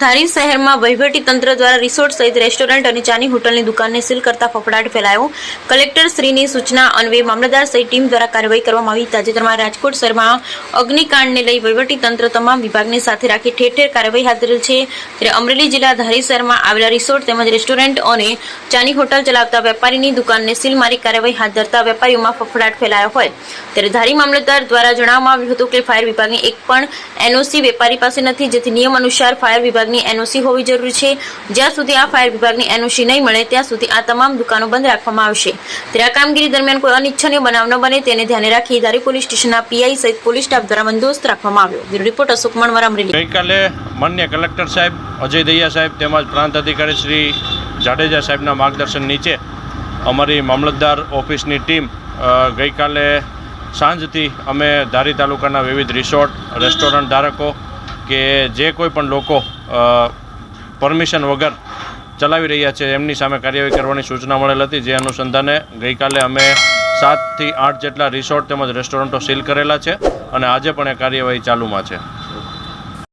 ધારી શહેરમાં વહીવટીતંત્ર દ્વારા રિસોર્ટ સહિત રેસ્ટોરન્ટ અને ચાની હોટલની દુકાનને સીલ કરતા ફફડાટ ફેલાયો। કલેક્ટર શ્રીની સૂચના અન્વયે મામલતદાર સહિત ટીમ દ્વારા કાર્યવાહી કરવામાં આવી। તાજેતરમાં રાજકોટ શહેરમાં અગ્નિકાંડને લઈ વહીવટીતંત્ર તમામ વિભાગને સાથે રાખી ઠેર ઠેર કાર્યવાહી હાથ ધરેલ છે। ત્યારે અમરેલી જિલ્લા ધારી શહેરમાં આવેલા રિસોર્ટ તેમજ રેસ્ટોરન્ટ અને ચાની હોટલ ચલાવતા વેપારીની દુકાનને સીલ મારી કાર્યવાહી હાથ ધરતા વેપારીઓમાં ફફડાટ ફેલાયો હોય ત્યારે ધારી મામલતદાર દ્વારા જણાવવામાં આવ્યું હતું કે ફાયર વિભાગની એક પણ એનઓસી વેપારી પાસે નથી, જેથી નિયમ અનુસાર ફાયર વિભાગની એનઓસી હોવી જરૂરી છે। જ્યાં સુધી આ ફાયર વિભાગની એનઓસી નહીં મળે ત્યાં સુધી આ તમામ દુકાનો બંધ રાખવામાં આવશે। ત્યારે આ કામગીરી દરમિયાન કોઈ અનિચ્છનીય બનાવ ન બને તેને ધ્યાને રાખી ધારી પોલીસ સ્ટેશનના પીઆઈ સહિત પોલીસ સ્ટાફ દ્વારા બંદોબસ્ત રાખવામાં આવ્યો। Bureau report Ashok Manvar, Amreli. ગઈકાલે માન્ય કલેક્ટર સાહેબ અજય દહિયા સાહેબ તેમજ પ્રાંત અધિકારી શ્રી જાડેજા સાહેબના માર્ગદર્શન નીચે અમારી મામલતદાર ઓફિસની ટીમ ગઈકાલે સાંજથી અમે ધારી તાલુકાના વિવિધ રિસોર્ટ રેસ્ટોરન્ટ ધારકો કે જે કોઈ પણ લોકો પરમિશન વગર ચલાવી રહ્યા છે એમની સામે કાર્યવાહી કરવાની સૂચના મળેલ હતી। જે અનુસંધાને ગઈકાલે અમે 7 થી 8 જેટલા રિસોર્ટ તેમજ રેસ્ટોરન્ટો સીલ કરેલા છે અને આજે પણ એ કાર્યવાહી ચાલુમાં છે।